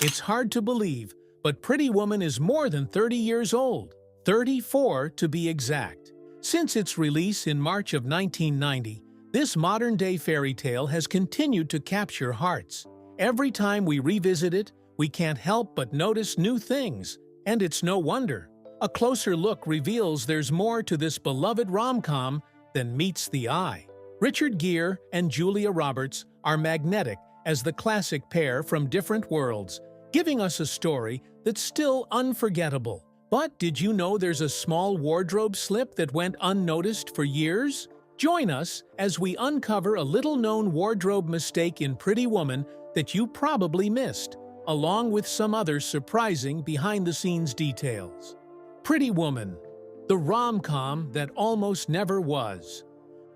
It's hard to believe, but Pretty Woman is more than 30 years old. 34 to be exact. Since its release in March of 1990, this modern-day fairy tale has continued to capture hearts. Every time we revisit it, we can't help but notice new things, and it's no wonder. A closer look reveals there's more to this beloved rom-com than meets the eye. Richard Gere and Julia Roberts are magnetic as the classic pair from different worlds, giving us a story that's still unforgettable. But did you know there's a small wardrobe slip that went unnoticed for years? Join us as we uncover a little-known wardrobe mistake in Pretty Woman that you probably missed, along with some other surprising behind-the-scenes details. Pretty Woman, the rom-com that almost never was.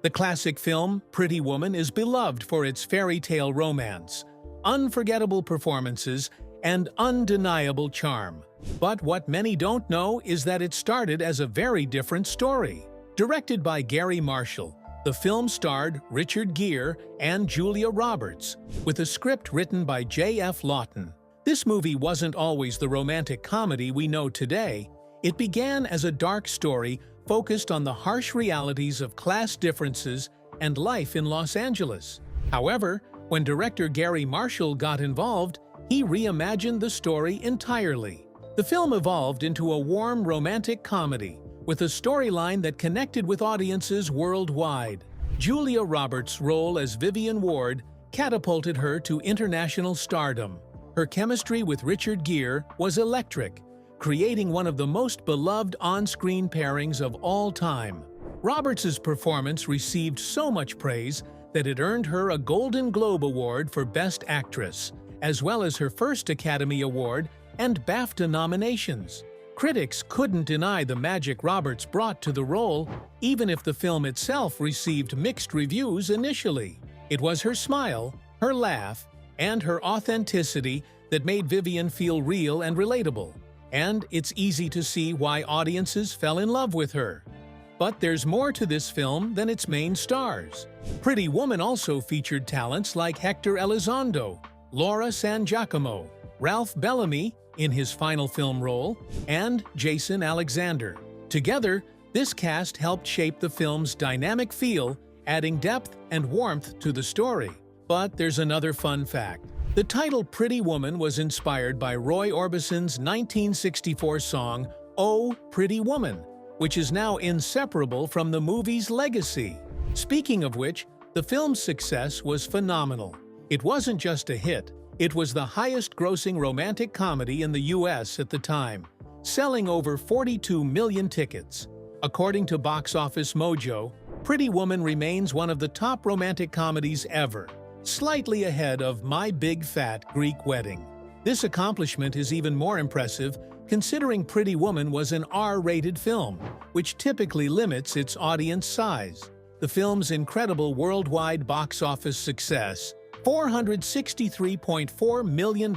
The classic film, Pretty Woman, is beloved for its fairy tale romance, unforgettable performances, and undeniable charm. But what many don't know is that it started as a very different story. Directed by Gary Marshall, the film starred Richard Gere and Julia Roberts, with a script written by J.F. Lawton. This movie wasn't always the romantic comedy we know today. It began as a dark story focused on the harsh realities of class differences and life in Los Angeles. However, when director Gary Marshall got involved, he reimagined the story entirely. The film evolved into a warm romantic comedy, with a storyline that connected with audiences worldwide. Julia Roberts' role as Vivian Ward catapulted her to international stardom. Her chemistry with Richard Gere was electric, creating one of the most beloved on-screen pairings of all time. Roberts' performance received so much praise that it earned her a Golden Globe Award for Best Actress, as well as her first Academy Award and BAFTA nominations. Critics couldn't deny the magic Roberts brought to the role, even if the film itself received mixed reviews initially. It was her smile, her laugh, and her authenticity that made Vivian feel real and relatable, and it's easy to see why audiences fell in love with her. But there's more to this film than its main stars. Pretty Woman also featured talents like Hector Elizondo, Laura San Giacomo, Ralph Bellamy in his final film role, and Jason Alexander. Together, this cast helped shape the film's dynamic feel, adding depth and warmth to the story. But there's another fun fact. The title Pretty Woman was inspired by Roy Orbison's 1964 song, Oh, Pretty Woman, which is now inseparable from the movie's legacy. Speaking of which, the film's success was phenomenal. It wasn't just a hit, it was the highest-grossing romantic comedy in the U.S. at the time, selling over 42 million tickets. According to Box Office Mojo, Pretty Woman remains one of the top romantic comedies ever, slightly ahead of My Big Fat Greek Wedding. This accomplishment is even more impressive considering Pretty Woman was an R-rated film, which typically limits its audience size. The film's incredible worldwide box office success, $463.4 million,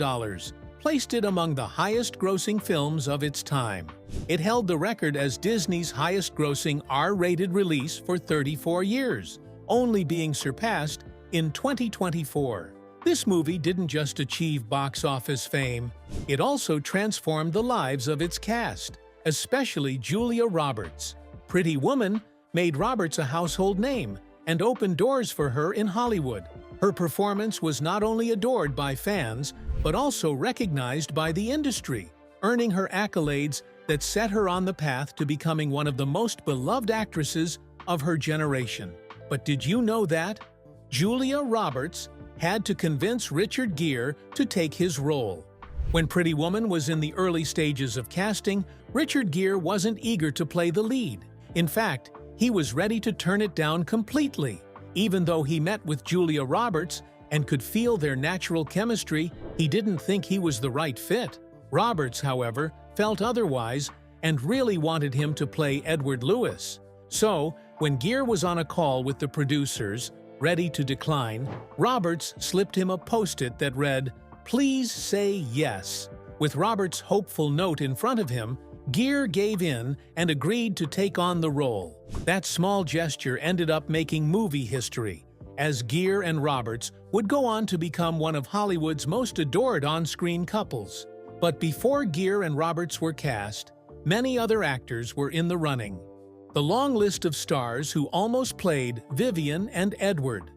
placed it among the highest-grossing films of its time. It held the record as Disney's highest-grossing R-rated release for 34 years, only being surpassed in 2024. This movie didn't just achieve box office fame, it also transformed the lives of its cast, especially Julia Roberts. Pretty Woman made Roberts a household name and opened doors for her in Hollywood. Her performance was not only adored by fans, but also recognized by the industry, earning her accolades that set her on the path to becoming one of the most beloved actresses of her generation. But did you know that Julia Roberts had to convince Richard Gere to take his role? When Pretty Woman was in the early stages of casting, Richard Gere wasn't eager to play the lead. In fact, he was ready to turn it down completely. Even though he met with Julia Roberts and could feel their natural chemistry, he didn't think he was the right fit. Roberts, however, felt otherwise and really wanted him to play Edward Lewis. So, when Gere was on a call with the producers, ready to decline, Roberts slipped him a post-it that read, "Please say yes." With Roberts' hopeful note in front of him, Gere gave in and agreed to take on the role. That small gesture ended up making movie history, as Gere and Roberts would go on to become one of Hollywood's most adored on-screen couples. But before Gere and Roberts were cast, many other actors were in the running. The long list of stars who almost played Vivian and Edward.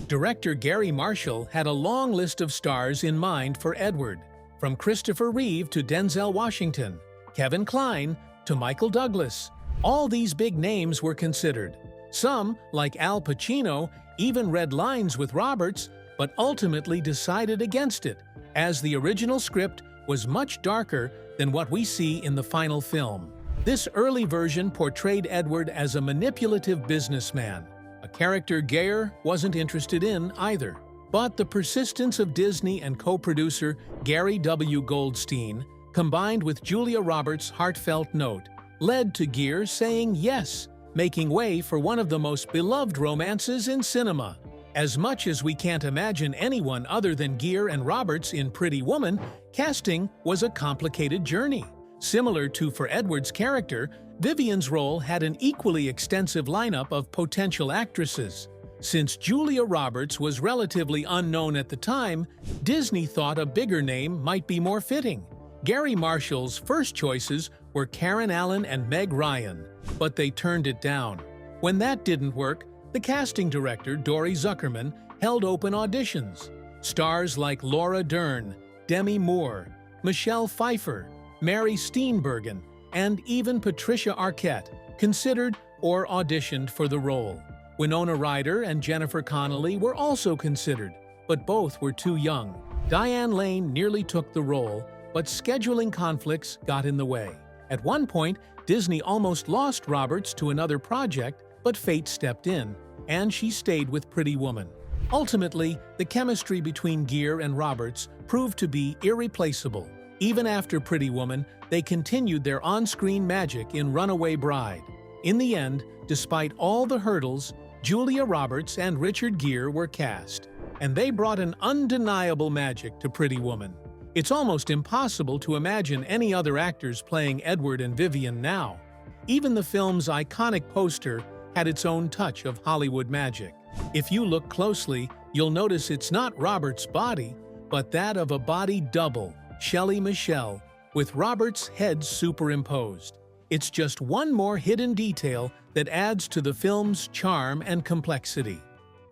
Director Gary Marshall had a long list of stars in mind for Edward, from Christopher Reeve to Denzel Washington, Kevin Kline to Michael Douglas. All these big names were considered. Some, like Al Pacino, even read lines with Roberts, but ultimately decided against it, as the original script was much darker than what we see in the final film. This early version portrayed Edward as a manipulative businessman, a character Gere wasn't interested in either. But the persistence of Disney and co-producer Gary W. Goldstein, combined with Julia Roberts' heartfelt note, led to Gere saying yes, making way for one of the most beloved romances in cinema. As much as we can't imagine anyone other than Gere and Roberts in Pretty Woman, casting was a complicated journey. Similar to for Edward's character, Vivian's role had an equally extensive lineup of potential actresses. Since Julia Roberts was relatively unknown at the time, Disney thought a bigger name might be more fitting. Gary Marshall's first choices were Karen Allen and Meg Ryan, but they turned it down. When that didn't work, the casting director, Dory Zuckerman, held open auditions. Stars like Laura Dern, Demi Moore, Michelle Pfeiffer, Mary Steenburgen, and even Patricia Arquette considered or auditioned for the role. Winona Ryder and Jennifer Connelly were also considered, but both were too young. Diane Lane nearly took the role, but scheduling conflicts got in the way. At one point, Disney almost lost Roberts to another project, but fate stepped in, and she stayed with Pretty Woman. Ultimately, the chemistry between Gere and Roberts proved to be irreplaceable. Even after Pretty Woman, they continued their on-screen magic in Runaway Bride. In the end, despite all the hurdles, Julia Roberts and Richard Gere were cast, and they brought an undeniable magic to Pretty Woman. It's almost impossible to imagine any other actors playing Edward and Vivian now. Even the film's iconic poster had its own touch of Hollywood magic. If you look closely, you'll notice it's not Robert's body, but that of a body double, Shelley Michelle, with Robert's head superimposed. It's just one more hidden detail that adds to the film's charm and complexity.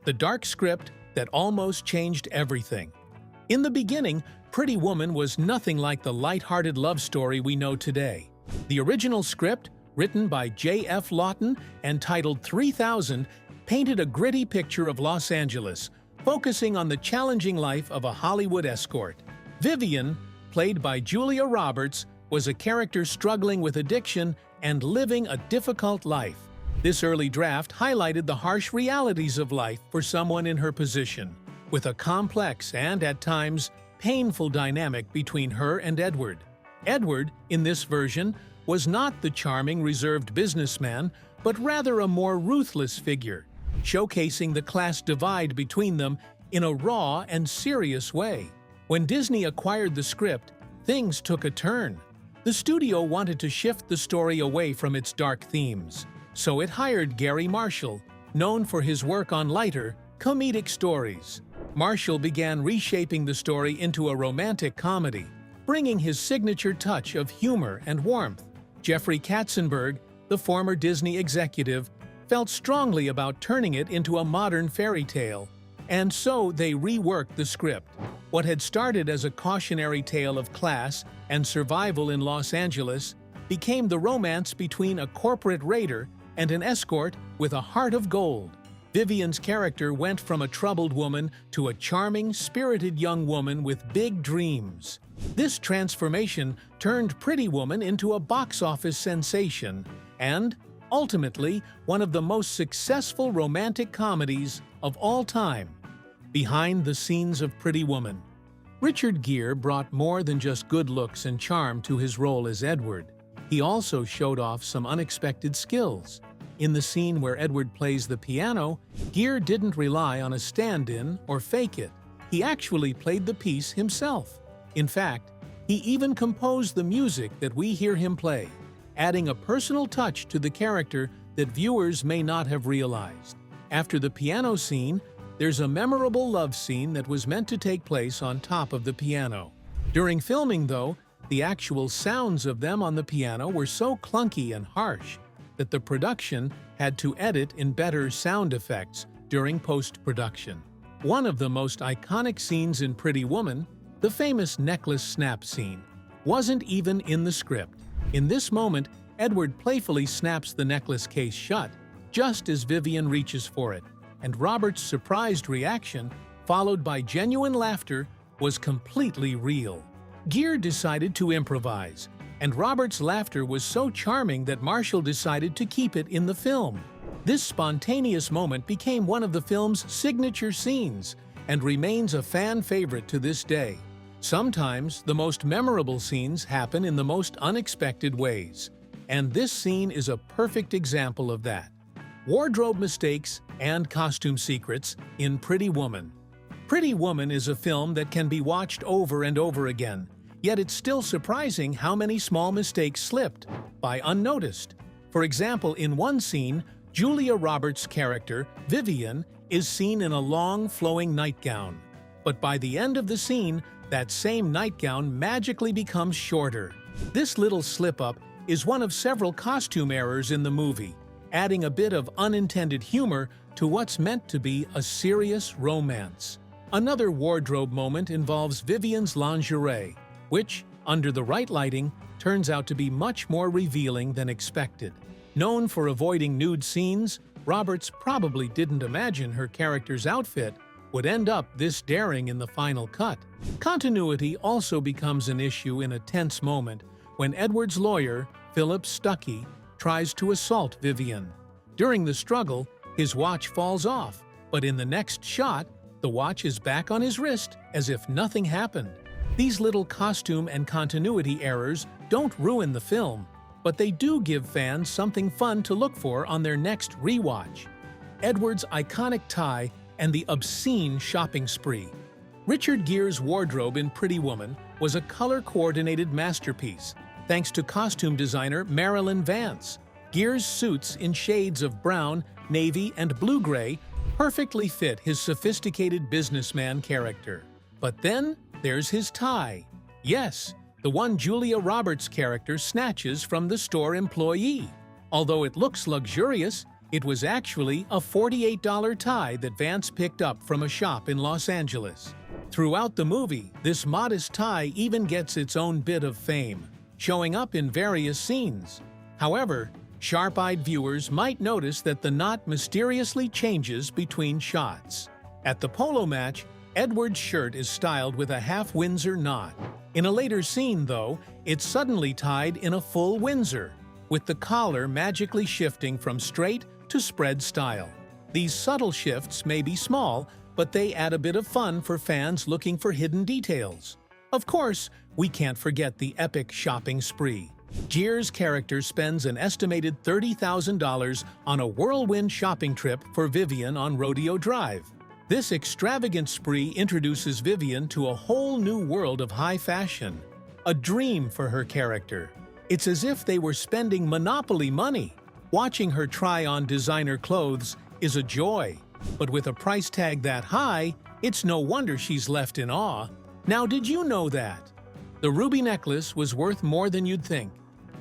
The dark script that almost changed everything. In the beginning, Pretty Woman was nothing like the light-hearted love story we know today. The original script, written by J.F. Lawton and titled 3000, painted a gritty picture of Los Angeles, focusing on the challenging life of a Hollywood escort. Vivian, played by Julia Roberts, was a character struggling with addiction and living a difficult life. This early draft highlighted the harsh realities of life for someone in her position, with a complex and, at times, painful dynamic between her and Edward. Edward, in this version, was not the charming, reserved businessman, but rather a more ruthless figure, showcasing the class divide between them in a raw and serious way. When Disney acquired the script, things took a turn. The studio wanted to shift the story away from its dark themes, so it hired Gary Marshall, known for his work on lighter, comedic stories. Marshall began reshaping the story into a romantic comedy, bringing his signature touch of humor and warmth. Jeffrey Katzenberg, the former Disney executive, felt strongly about turning it into a modern fairy tale, and so they reworked the script. What had started as a cautionary tale of class and survival in Los Angeles became the romance between a corporate raider and an escort with a heart of gold. Vivian's character went from a troubled woman to a charming, spirited young woman with big dreams. This transformation turned Pretty Woman into a box office sensation and, ultimately, one of the most successful romantic comedies of all time. Behind the scenes of Pretty Woman, Richard Gere brought more than just good looks and charm to his role as Edward. He also showed off some unexpected skills. In the scene where Edward plays the piano, Gere didn't rely on a stand-in or fake it. He actually played the piece himself. In fact, he even composed the music that we hear him play, adding a personal touch to the character that viewers may not have realized. After the piano scene, there's a memorable love scene that was meant to take place on top of the piano. During filming, though, the actual sounds of them on the piano were so clunky and harsh that the production had to edit in better sound effects during post-production. One of the most iconic scenes in Pretty Woman, the famous necklace snap scene, wasn't even in the script. In this moment, Edward playfully snaps the necklace case shut, just as Vivian reaches for it, and Robert's surprised reaction, followed by genuine laughter, was completely real. Gere decided to improvise, and Robert's laughter was so charming that Marshall decided to keep it in the film. This spontaneous moment became one of the film's signature scenes and remains a fan favorite to this day. Sometimes, the most memorable scenes happen in the most unexpected ways, and this scene is a perfect example of that. Wardrobe mistakes and costume secrets in Pretty Woman. Pretty Woman is a film that can be watched over and over again, yet it's still surprising how many small mistakes slipped by unnoticed. For example, in one scene, Julia Roberts' character, Vivian, is seen in a long, flowing nightgown. But by the end of the scene, that same nightgown magically becomes shorter. This little slip-up is one of several costume errors in the movie, adding a bit of unintended humor to what's meant to be a serious romance. Another wardrobe moment involves Vivian's lingerie, which, under the right lighting, turns out to be much more revealing than expected. Known for avoiding nude scenes, Roberts probably didn't imagine her character's outfit would end up this daring in the final cut. Continuity also becomes an issue in a tense moment when Edward's lawyer, Philip Stuckey, tries to assault Vivian. During the struggle, his watch falls off, but in the next shot, the watch is back on his wrist as if nothing happened. These little costume and continuity errors don't ruin the film, but they do give fans something fun to look for on their next rewatch. Edward's iconic tie and the obscene shopping spree. Richard Gere's wardrobe in Pretty Woman was a color-coordinated masterpiece, thanks to costume designer Marilyn Vance. Gere's suits in shades of brown, navy, and blue-gray perfectly fit his sophisticated businessman character. But then there's his tie. Yes, the one Julia Roberts' character snatches from the store employee. Although it looks luxurious, it was actually a $48 tie that Vance picked up from a shop in Los Angeles. Throughout the movie, this modest tie even gets its own bit of fame, showing up in various scenes. However, sharp-eyed viewers might notice that the knot mysteriously changes between shots. At the polo match, Edward's shirt is styled with a half Windsor knot. In a later scene, though, it's suddenly tied in a full Windsor, with the collar magically shifting from straight to spread style. These subtle shifts may be small, but they add a bit of fun for fans looking for hidden details. Of course, we can't forget the epic shopping spree. Gere's character spends an estimated $30,000 on a whirlwind shopping trip for Vivian on Rodeo Drive. This extravagant spree introduces Vivian to a whole new world of high fashion, a dream for her character. It's as if they were spending Monopoly money. Watching her try on designer clothes is a joy, but with a price tag that high, it's no wonder she's left in awe. Now, did you know that? The ruby necklace was worth more than you'd think.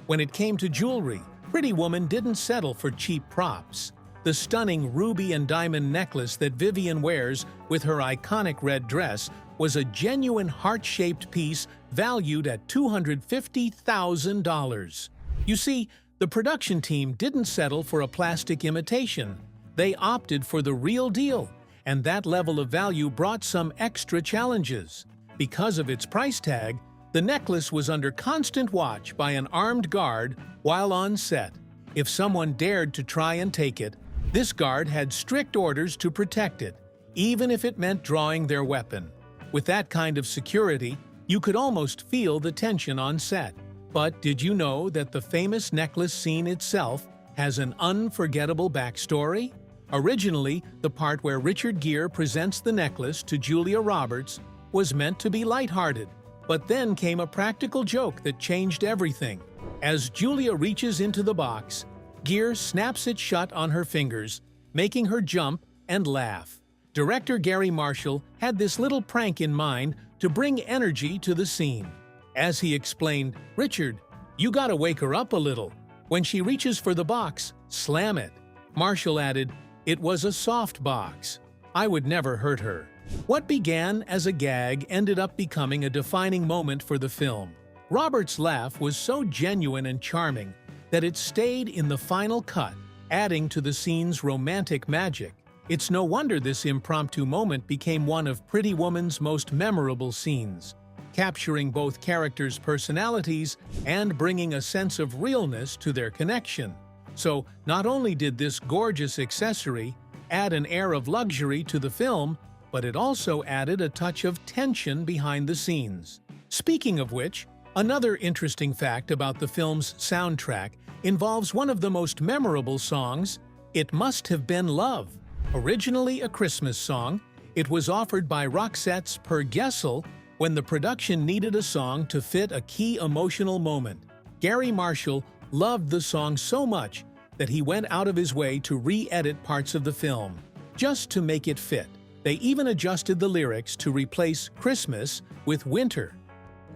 When it came to jewelry, Pretty Woman didn't settle for cheap props. The stunning ruby and diamond necklace that Vivian wears with her iconic red dress was a genuine heart-shaped piece valued at $250,000. You see, the production team didn't settle for a plastic imitation. They opted for the real deal, and that level of value brought some extra challenges. Because of its price tag, the necklace was under constant watch by an armed guard while on set. If someone dared to try and take it, this guard had strict orders to protect it, even if it meant drawing their weapon. With that kind of security, you could almost feel the tension on set. But did you know that the famous necklace scene itself has an unforgettable backstory? Originally, the part where Richard Gere presents the necklace to Julia Roberts was meant to be lighthearted, but then came a practical joke that changed everything. As Julia reaches into the box, Gere snaps it shut on her fingers, making her jump and laugh. Director Gary Marshall had this little prank in mind to bring energy to the scene. As he explained, "Richard, you gotta wake her up a little. When she reaches for the box, slam it." Marshall added, "It was a soft box. I would never hurt her." What began as a gag ended up becoming a defining moment for the film. Roberts' laugh was so genuine and charming that it stayed in the final cut, adding to the scene's romantic magic. It's no wonder this impromptu moment became one of Pretty Woman's most memorable scenes, capturing both characters' personalities and bringing a sense of realness to their connection. So, not only did this gorgeous accessory add an air of luxury to the film, but it also added a touch of tension behind the scenes. Speaking of which, another interesting fact about the film's soundtrack involves one of the most memorable songs, "It Must Have Been Love." Originally a Christmas song, it was offered by Roxette's Per Gessel when the production needed a song to fit a key emotional moment. Gary Marshall loved the song so much that he went out of his way to re-edit parts of the film, just to make it fit. They even adjusted the lyrics to replace Christmas with winter.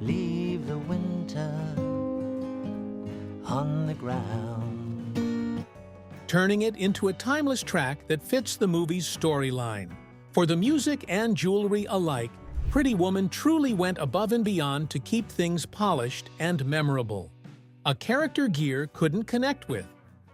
Leave the winter on the ground, turning it into a timeless track that fits the movie's storyline. For the music and jewelry alike, Pretty Woman truly went above and beyond to keep things polished and memorable. A character Gere couldn't connect with.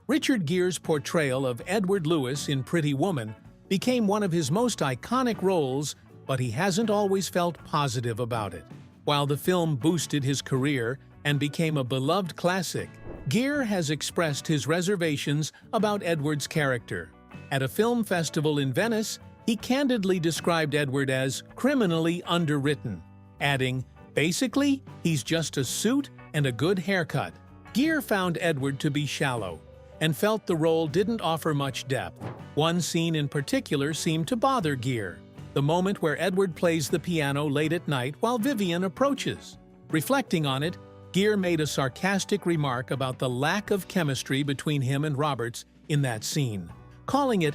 Richard Gere's portrayal of Edward Lewis in Pretty Woman became one of his most iconic roles, but he hasn't always felt positive about it. While the film boosted his career and became a beloved classic, Gere has expressed his reservations about Edward's character. At a film festival in Venice, he candidly described Edward as criminally underwritten, adding, "Basically, he's just a suit and a good haircut." Gere found Edward to be shallow and felt the role didn't offer much depth. One scene in particular seemed to bother Gere, the moment where Edward plays the piano late at night while Vivian approaches. Reflecting on it, Gere made a sarcastic remark about the lack of chemistry between him and Roberts in that scene, calling it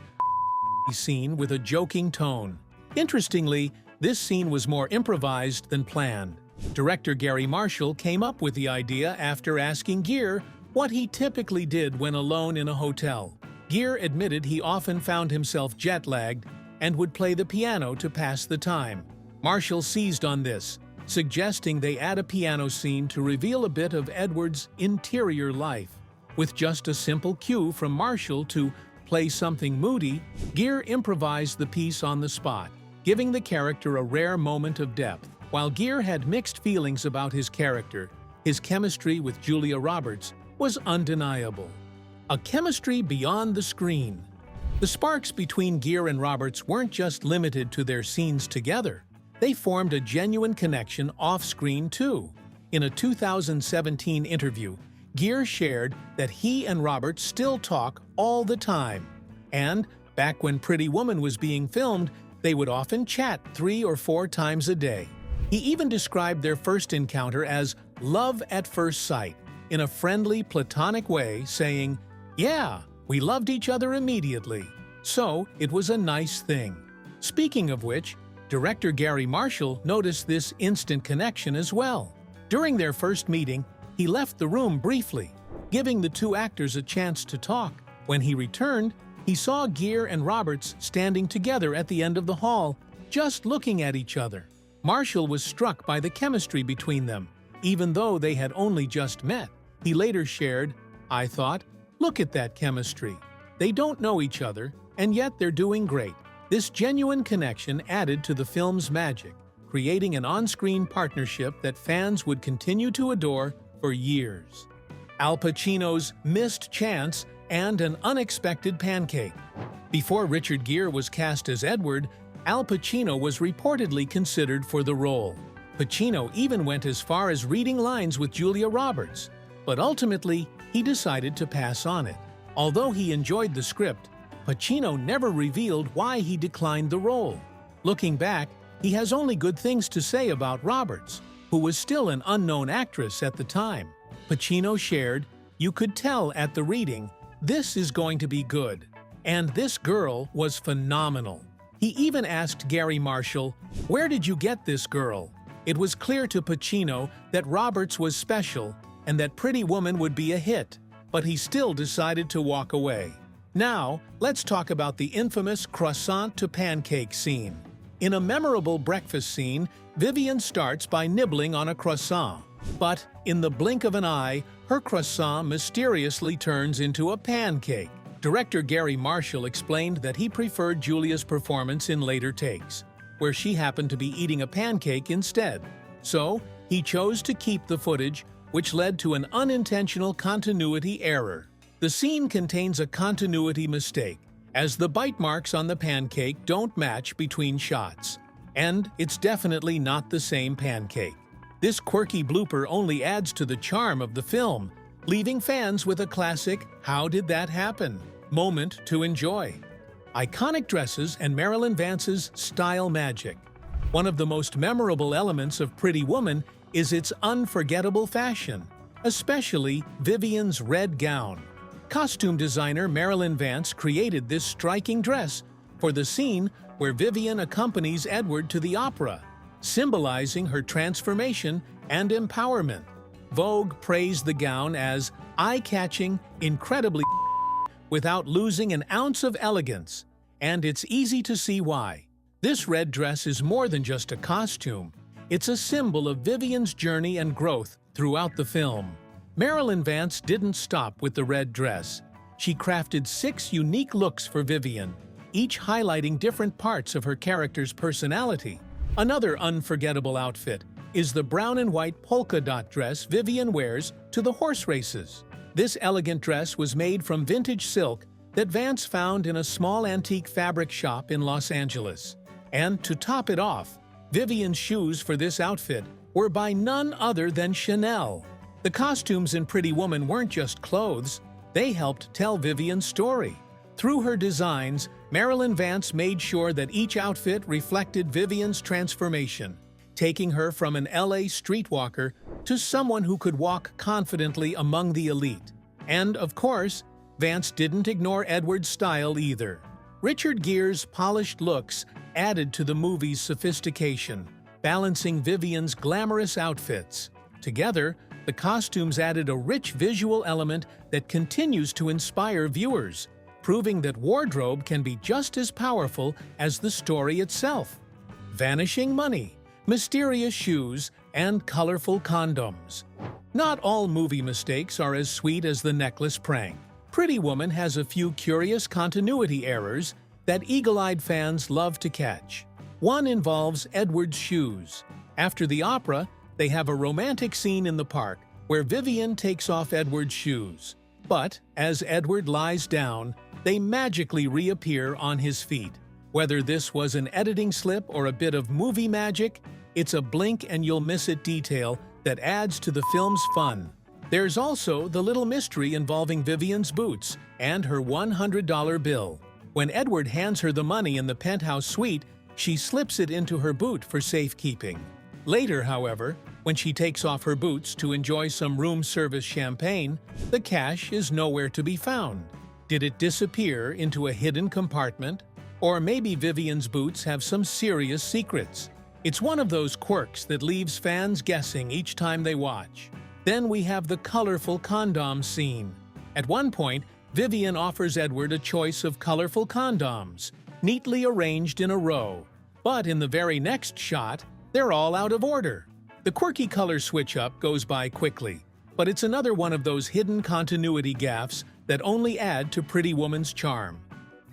a scene with a joking tone. Interestingly, this scene was more improvised than planned. Director Gary Marshall came up with the idea after asking Gere what he typically did when alone in a hotel. Gere admitted he often found himself jet-lagged and would play the piano to pass the time. Marshall seized on this, suggesting they add a piano scene to reveal a bit of Edward's interior life. With just a simple cue from Marshall to play something moody, Gere improvised the piece on the spot, giving the character a rare moment of depth. While Gere had mixed feelings about his character, his chemistry with Julia Roberts was undeniable. A chemistry beyond the screen. The sparks between Gere and Roberts weren't just limited to their scenes together. They formed a genuine connection off-screen too. In a 2017 interview, Gere shared that he and Roberts still talk all the time. And, back when Pretty Woman was being filmed, they would often chat 3 or 4 times a day. He even described their first encounter as love at first sight, in a friendly, platonic way, saying, "Yeah, we loved each other immediately. So, it was a nice thing." Speaking of which, director Gary Marshall noticed this instant connection as well. During their first meeting, he left the room briefly, giving the two actors a chance to talk. When he returned, he saw Gere and Roberts standing together at the end of the hall, just looking at each other. Marshall was struck by the chemistry between them, even though they had only just met. He later shared, "I thought, look at that chemistry. They don't know each other, and yet they're doing great." This genuine connection added to the film's magic, creating an on-screen partnership that fans would continue to adore for years. Al Pacino's Missed Chance and An Unexpected Pancake. Before Richard Gere was cast as Edward, Al Pacino was reportedly considered for the role. Pacino even went as far as reading lines with Julia Roberts, but ultimately, he decided to pass on it. Although he enjoyed the script, Pacino never revealed why he declined the role. Looking back, he has only good things to say about Roberts, who was still an unknown actress at the time. Pacino shared, "You could tell at the reading, this is going to be good. And this girl was phenomenal. He even asked Gary Marshall, "Where did you get this girl?" It was clear to Pacino that Roberts was special and that Pretty Woman would be a hit, but he still decided to walk away. Now, let's talk about the infamous croissant to pancake scene. In a memorable breakfast scene, Vivian starts by nibbling on a croissant. But, in the blink of an eye, her croissant mysteriously turns into a pancake. Director Gary Marshall explained that he preferred Julia's performance in later takes, where she happened to be eating a pancake instead. So, he chose to keep the footage, which led to an unintentional continuity error. The scene contains a continuity mistake, as the bite marks on the pancake don't match between shots. And it's definitely not the same pancake. This quirky blooper only adds to the charm of the film, leaving fans with a classic "How did that happen?" moment to enjoy. Iconic dresses and Marilyn Vance's style magic. One of the most memorable elements of Pretty Woman is its unforgettable fashion, especially Vivian's red gown. Costume designer Marilyn Vance created this striking dress for the scene where Vivian accompanies Edward to the opera, symbolizing her transformation and empowerment. Vogue praised the gown as eye-catching, incredibly without losing an ounce of elegance, and it's easy to see why. This red dress is more than just a costume. It's a symbol of Vivian's journey and growth throughout the film. Marilyn Vance didn't stop with the red dress. She crafted 6 unique looks for Vivian, each highlighting different parts of her character's personality. Another unforgettable outfit is the brown and white polka dot dress Vivian wears to the horse races. This elegant dress was made from vintage silk that Vance found in a small antique fabric shop in Los Angeles. And to top it off, Vivian's shoes for this outfit were by none other than Chanel. The costumes in Pretty Woman weren't just clothes, they helped tell Vivian's story. Through her designs, Marilyn Vance made sure that each outfit reflected Vivian's transformation, taking her from an LA streetwalker to someone who could walk confidently among the elite. And, of course, Vance didn't ignore Edward's style either. Richard Gere's polished looks added to the movie's sophistication, balancing Vivian's glamorous outfits. Together, the costumes added a rich visual element that continues to inspire viewers, proving that wardrobe can be just as powerful as the story itself. Vanishing money, mysterious shoes, and colorful condoms. Not all movie mistakes are as sweet as the necklace prank. Pretty Woman has a few curious continuity errors that eagle-eyed fans love to catch. One involves Edward's shoes. After the opera, they have a romantic scene in the park where Vivian takes off Edward's shoes. But as Edward lies down, they magically reappear on his feet. Whether this was an editing slip or a bit of movie magic, it's a blink-and-you'll-miss-it detail that adds to the film's fun. There's also the little mystery involving Vivian's boots and her $100 bill. When Edward hands her the money in the penthouse suite, she slips it into her boot for safekeeping. Later, however, when she takes off her boots to enjoy some room service champagne, the cash is nowhere to be found. Did it disappear into a hidden compartment? Or maybe Vivian's boots have some serious secrets. It's one of those quirks that leaves fans guessing each time they watch. Then we have the colorful condom scene. At one point, Vivian offers Edward a choice of colorful condoms, neatly arranged in a row. But in the very next shot, they're all out of order. The quirky color switch-up goes by quickly, but it's another one of those hidden continuity gaffes that only add to Pretty Woman's charm.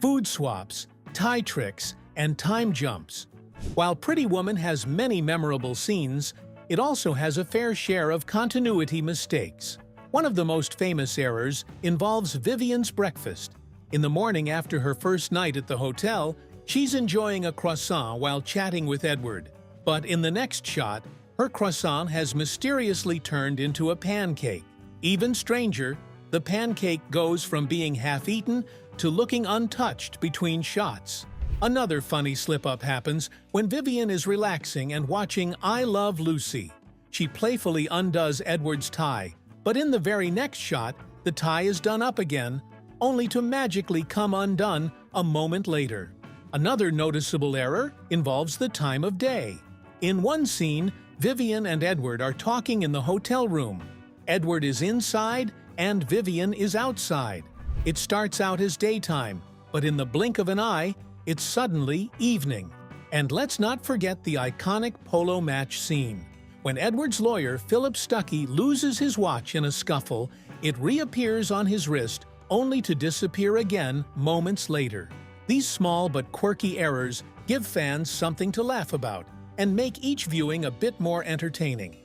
Food swaps, tie tricks, and time jumps. While Pretty Woman has many memorable scenes, it also has a fair share of continuity mistakes. One of the most famous errors involves Vivian's breakfast. In the morning after her first night at the hotel, she's enjoying a croissant while chatting with Edward. But in the next shot, her croissant has mysteriously turned into a pancake. Even stranger, the pancake goes from being half-eaten to looking untouched between shots. Another funny slip-up happens when Vivian is relaxing and watching I Love Lucy. She playfully undoes Edward's tie, but in the very next shot, the tie is done up again, only to magically come undone a moment later. Another noticeable error involves the time of day. In one scene, Vivian and Edward are talking in the hotel room. Edward is inside and Vivian is outside. It starts out as daytime, but in the blink of an eye, it's suddenly evening. And let's not forget the iconic polo match scene. When Edward's lawyer, Philip Stuckey, loses his watch in a scuffle, it reappears on his wrist only to disappear again moments later. These small but quirky errors give fans something to laugh about and make each viewing a bit more entertaining.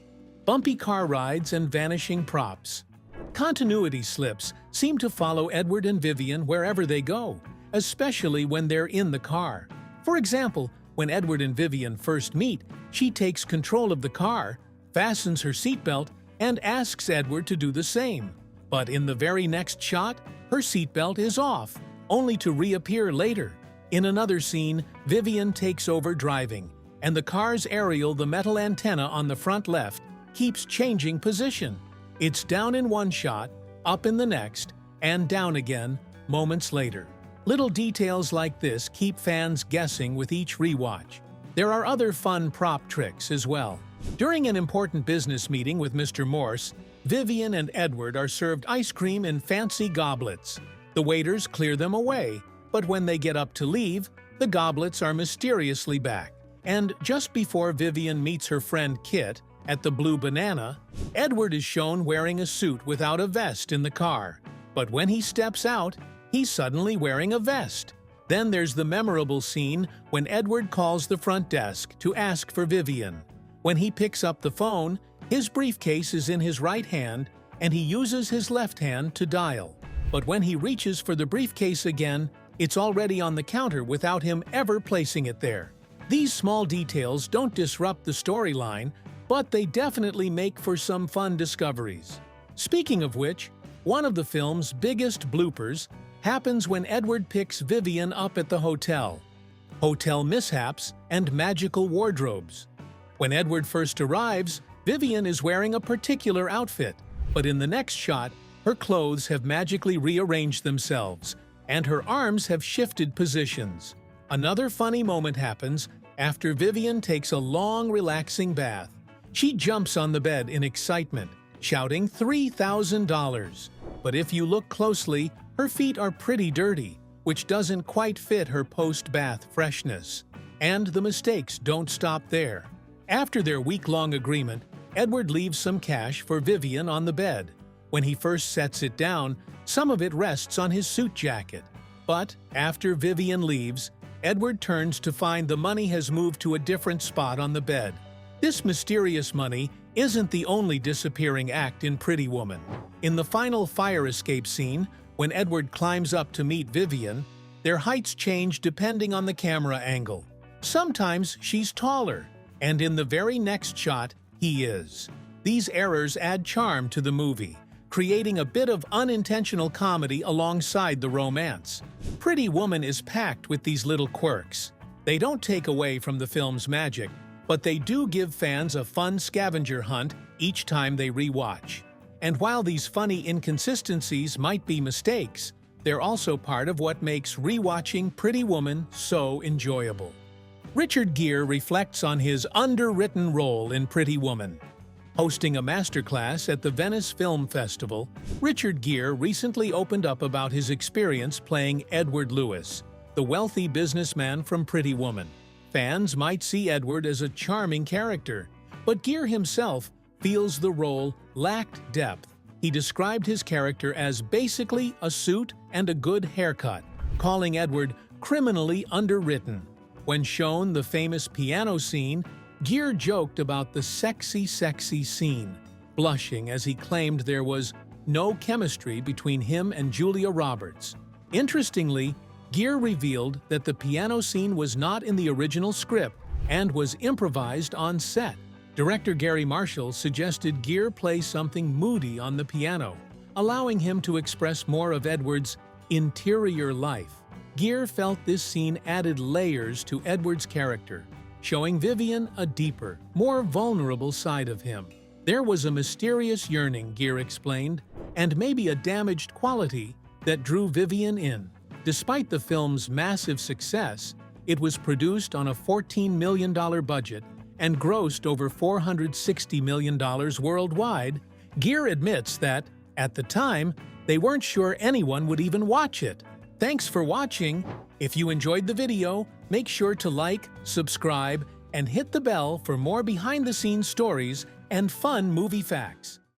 Bumpy car rides and vanishing props. Continuity slips seem to follow Edward and Vivian wherever they go, especially when they're in the car. For example, when Edward and Vivian first meet, she takes control of the car, fastens her seatbelt, and asks Edward to do the same. But in the very next shot, her seatbelt is off, only to reappear later. In another scene, Vivian takes over driving, and the car's aerial, the metal antenna on the front left, keeps changing position. It's down in one shot, up in the next, and down again moments later. Little details like this keep fans guessing with each rewatch. There are other fun prop tricks as well. During an important business meeting with Mr. Morse, Vivian and Edward are served ice cream in fancy goblets. The waiters clear them away, but when they get up to leave, the goblets are mysteriously back. And just before Vivian meets her friend Kit at the Blue Banana, Edward is shown wearing a suit without a vest in the car. But when he steps out, he's suddenly wearing a vest. Then there's the memorable scene when Edward calls the front desk to ask for Vivian. When he picks up the phone, his briefcase is in his right hand and he uses his left hand to dial. But when he reaches for the briefcase again, it's already on the counter without him ever placing it there. These small details don't disrupt the storyline, but they definitely make for some fun discoveries. Speaking of which, one of the film's biggest bloopers happens when Edward picks Vivian up at the hotel. Hotel mishaps and magical wardrobes. When Edward first arrives, Vivian is wearing a particular outfit, but in the next shot, her clothes have magically rearranged themselves, and her arms have shifted positions. Another funny moment happens after Vivian takes a long, relaxing bath. She jumps on the bed in excitement, shouting $3,000. But if you look closely, her feet are pretty dirty, which doesn't quite fit her post-bath freshness. And the mistakes don't stop there. After their week-long agreement, Edward leaves some cash for Vivian on the bed. When he first sets it down, some of it rests on his suit jacket. But after Vivian leaves, Edward turns to find the money has moved to a different spot on the bed. This mysterious money isn't the only disappearing act in Pretty Woman. In the final fire escape scene, when Edward climbs up to meet Vivian, their heights change depending on the camera angle. Sometimes she's taller, and in the very next shot, he is. These errors add charm to the movie, creating a bit of unintentional comedy alongside the romance. Pretty Woman is packed with these little quirks. They don't take away from the film's magic, but they do give fans a fun scavenger hunt each time they rewatch. And while these funny inconsistencies might be mistakes, they're also part of what makes rewatching Pretty Woman so enjoyable. Richard Gere reflects on his underwritten role in Pretty Woman. Hosting a masterclass at the Venice Film Festival, Richard Gere recently opened up about his experience playing Edward Lewis, the wealthy businessman from Pretty Woman. Fans might see Edward as a charming character, but Gere himself feels the role lacked depth. He described his character as basically a suit and a good haircut, calling Edward criminally underwritten. When shown the famous piano scene, Gere joked about the sexy scene, blushing as he claimed there was no chemistry between him and Julia Roberts. Interestingly, Gere revealed that the piano scene was not in the original script and was improvised on set. Director Gary Marshall suggested Gere play something moody on the piano, allowing him to express more of Edward's interior life. Gere felt this scene added layers to Edward's character, showing Vivian a deeper, more vulnerable side of him. There was a mysterious yearning, Gere explained, and maybe a damaged quality that drew Vivian in. Despite the film's massive success, It was produced on a $14 million budget and grossed over $460 million worldwide. Gere admits that, at the time, they weren't sure anyone would even watch it. Thanks for watching. If you enjoyed the video, make sure to like, subscribe, and hit the bell for more behind-the-scenes stories and fun movie facts.